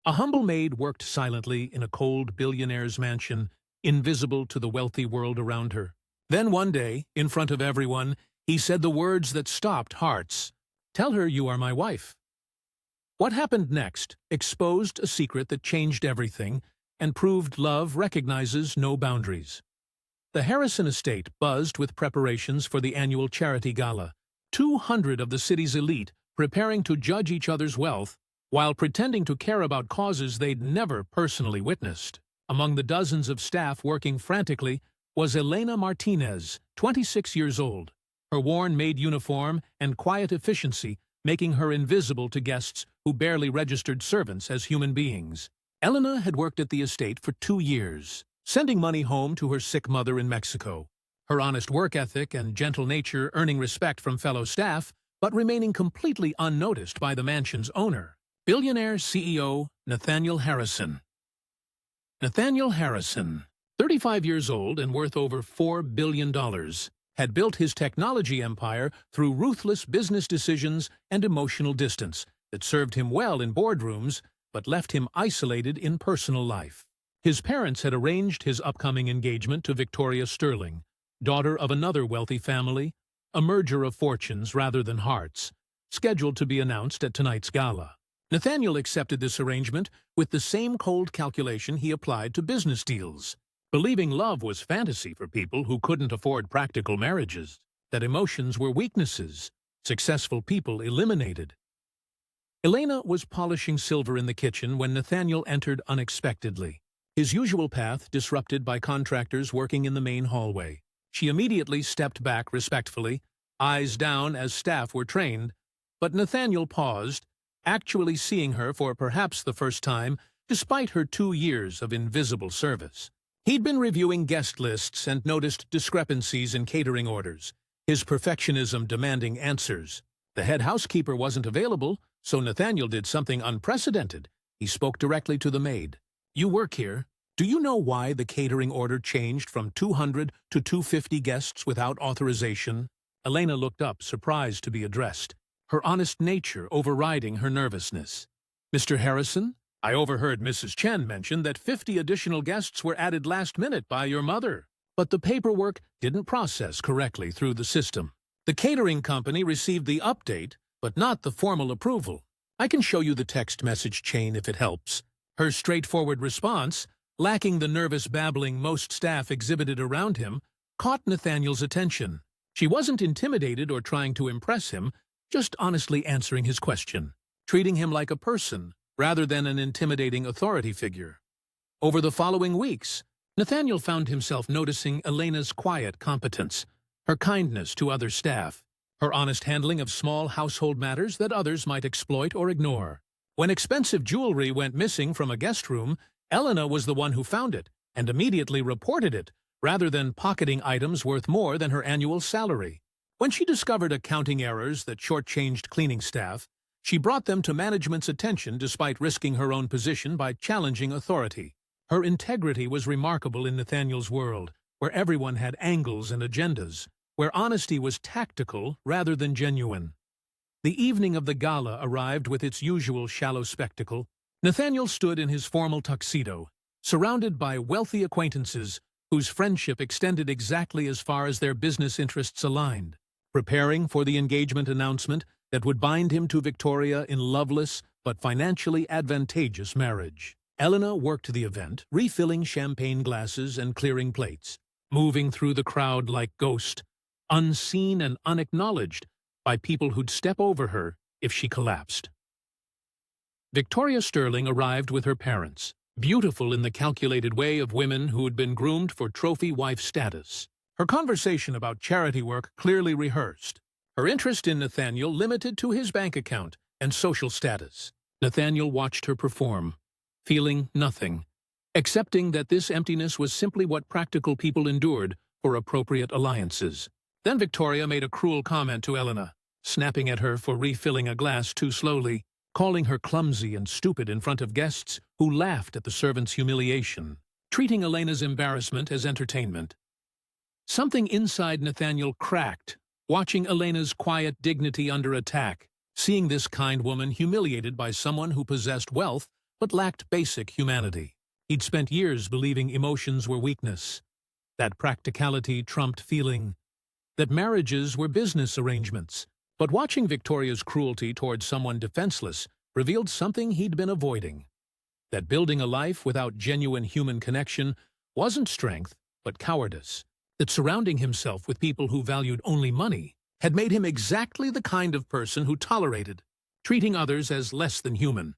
A humble maid worked silently in a cold billionaire's mansion, invisible to the wealthy world around her. Then one day, in front of everyone, he said the words that stopped hearts. "Tell her you are my wife." What happened next exposed a secret that changed everything and proved love recognizes no boundaries. The Harrison estate buzzed with preparations for the annual charity gala. 200 of the city's elite preparing to judge each other's wealth while pretending to care about causes they'd never personally witnessed. Among the dozens of staff working frantically was Elena Martinez, 26 years old, her worn maid uniform and quiet efficiency making her invisible to guests who barely registered servants as human beings. Elena had worked at the estate for 2 years, sending money home to her sick mother in Mexico. Her honest work ethic and gentle nature earning respect from fellow staff, but remaining completely unnoticed by the mansion's owner, Billionaire CEO Nathaniel Harrison. Nathaniel Harrison, 35 years old and worth over $4 billion, had built his technology empire through ruthless business decisions and emotional distance that served him well in boardrooms but left him isolated in personal life. His parents had arranged his upcoming engagement to Victoria Sterling, daughter of another wealthy family, a merger of fortunes rather than hearts, scheduled to be announced at tonight's gala. Nathaniel accepted this arrangement with the same cold calculation he applied to business deals, believing love was fantasy for people who couldn't afford practical marriages, that emotions were weaknesses, successful people eliminated. Elena was polishing silver in the kitchen when Nathaniel entered unexpectedly, his usual path disrupted by contractors working in the main hallway. She immediately stepped back respectfully, eyes down as staff were trained, but Nathaniel paused, actually seeing her for perhaps the first time despite her 2 years of invisible service. He'd been reviewing guest lists and noticed discrepancies in catering orders, his perfectionism demanding answers. The head housekeeper wasn't available, so Nathaniel did something unprecedented. He spoke directly to the maid. "You work here. Do you know why the catering order changed from 200 to 250 guests without authorization?" Elena looked up, surprised to be addressed, her honest nature overriding her nervousness. "Mr. Harrison, I overheard Mrs. Chen mention that 50 additional guests were added last minute by your mother, but the paperwork didn't process correctly through the system. The catering company received the update, but not the formal approval. I can show you the text message chain if it helps." Her straightforward response, lacking the nervous babbling most staff exhibited around him, caught Nathaniel's attention. She wasn't intimidated or trying to impress him, just honestly answering his question, treating him like a person rather than an intimidating authority figure. Over the following weeks, Nathaniel found himself noticing Elena's quiet competence, her kindness to other staff, her honest handling of small household matters that others might exploit or ignore. When expensive jewelry went missing from a guest room, Elena was the one who found it and immediately reported it, rather than pocketing items worth more than her annual salary. When she discovered accounting errors that shortchanged cleaning staff, she brought them to management's attention despite risking her own position by challenging authority. Her integrity was remarkable in Nathaniel's world, where everyone had angles and agendas, where honesty was tactical rather than genuine. The evening of the gala arrived with its usual shallow spectacle. Nathaniel stood in his formal tuxedo, surrounded by wealthy acquaintances whose friendship extended exactly as far as their business interests aligned, preparing for the engagement announcement that would bind him to Victoria in loveless but financially advantageous marriage. Elena worked the event, refilling champagne glasses and clearing plates, moving through the crowd like ghost, unseen and unacknowledged by people who'd step over her if she collapsed. Victoria Sterling arrived with her parents, beautiful in the calculated way of women who had been groomed for trophy wife status. Her conversation about charity work clearly rehearsed, her interest in Nathaniel limited to his bank account and social status. Nathaniel watched her perform, feeling nothing, accepting that this emptiness was simply what practical people endured for appropriate alliances. Then Victoria made a cruel comment to Elena, snapping at her for refilling a glass too slowly, calling her clumsy and stupid in front of guests who laughed at the servant's humiliation, treating Elena's embarrassment as entertainment. Something inside Nathaniel cracked, watching Elena's quiet dignity under attack. Seeing this kind woman humiliated by someone who possessed wealth but lacked basic humanity. He'd spent years believing emotions were weakness, that practicality trumped feeling, that marriages were business arrangements. But watching Victoria's cruelty towards someone defenseless revealed something he'd been avoiding. That building a life without genuine human connection wasn't strength, but cowardice. That surrounding himself with people who valued only money had made him exactly the kind of person who tolerated treating others as less than human.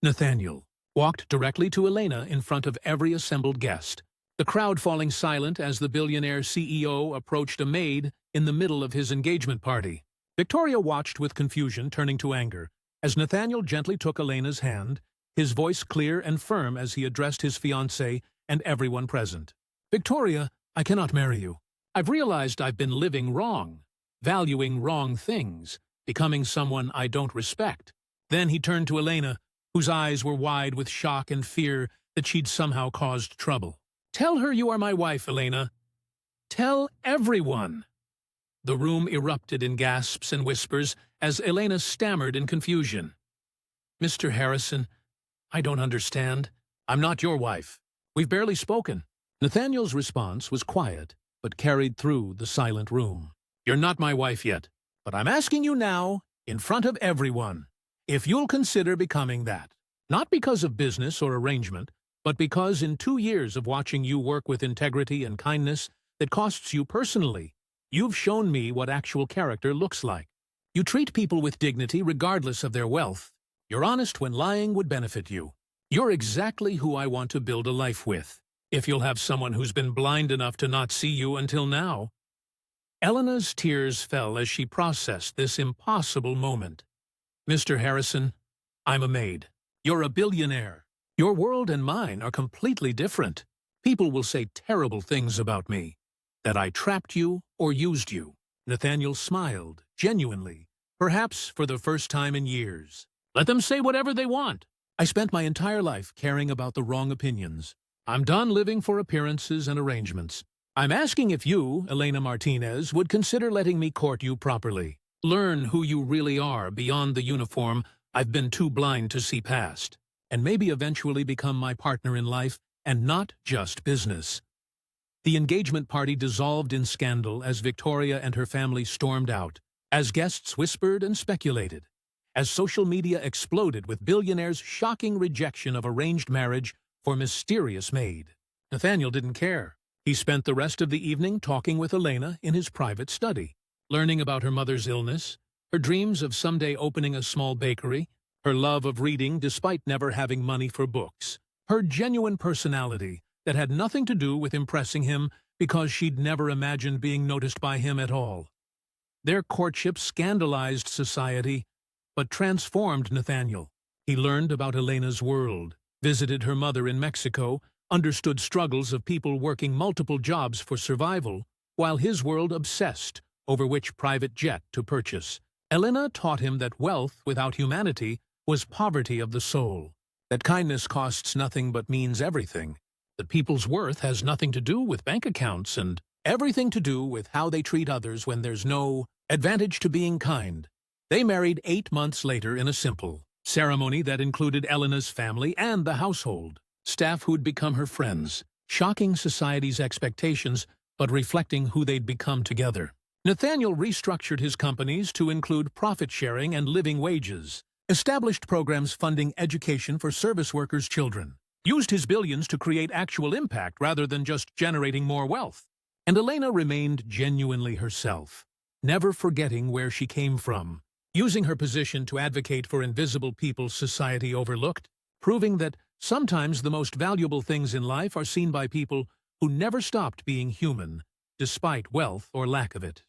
Nathaniel walked directly to Elena in front of every assembled guest, the crowd falling silent as the billionaire CEO approached a maid in the middle of his engagement party. Victoria watched with confusion, turning to anger, as Nathaniel gently took Elena's hand, his voice clear and firm as he addressed his fiancée and everyone present. "Victoria, I cannot marry you. I've realized I've been living wrong, valuing wrong things, becoming someone I don't respect." Then he turned to Elena, whose eyes were wide with shock and fear that she'd somehow caused trouble. "Tell her you are my wife, Elena. Tell everyone." The room erupted in gasps and whispers as Elena stammered in confusion. "Mr. Harrison, I don't understand. I'm not your wife. We've barely spoken." Nathaniel's response was quiet, but carried through the silent room. "You're not my wife yet, but I'm asking you now, in front of everyone, if you'll consider becoming that. Not because of business or arrangement, but because in 2 years of watching you work with integrity and kindness that costs you personally, you've shown me what actual character looks like. You treat people with dignity regardless of their wealth. You're honest when lying would benefit you. You're exactly who I want to build a life with, if you'll have someone who's been blind enough to not see you until now." Elena's tears fell as she processed this impossible moment. "Mr. Harrison, I'm a maid. You're a billionaire. Your world and mine are completely different. People will say terrible things about me, that I trapped you or used you." Nathaniel smiled, genuinely, perhaps for the first time in years. "Let them say whatever they want. I spent my entire life caring about the wrong opinions. I'm done living for appearances and arrangements. I'm asking if you, Elena Martinez, would consider letting me court you properly. Learn who you really are beyond the uniform I've been too blind to see past, and maybe eventually become my partner in life and not just business." The engagement party dissolved in scandal as Victoria and her family stormed out, as guests whispered and speculated, as social media exploded with Billionaire's shocking rejection of arranged marriage for mysterious Maid. Nathaniel didn't care. He spent the rest of the evening talking with Elena in his private study, learning about her mother's illness, her dreams of someday opening a small bakery, her love of reading despite never having money for books, her genuine personality that had nothing to do with impressing him because she'd never imagined being noticed by him at all. Their courtship scandalized society, but transformed Nathaniel. He learned about Elena's world, visited her mother in Mexico, understood struggles of people working multiple jobs for survival, while his world obsessed over which private jet to purchase. Elena taught him that wealth without humanity was poverty of the soul, that kindness costs nothing but means everything, that people's worth has nothing to do with bank accounts and everything to do with how they treat others when there's no advantage to being kind. They married 8 months later in a simple ceremony that included Elena's family and the household, staff who'd become her friends, shocking society's expectations but reflecting who they'd become together. Nathaniel restructured his companies to include profit sharing and living wages, established programs funding education for service workers' children, used his billions to create actual impact rather than just generating more wealth. And Elena remained genuinely herself, never forgetting where she came from, using her position to advocate for invisible people society overlooked, proving that sometimes the most valuable things in life are seen by people who never stopped being human, despite wealth or lack of it.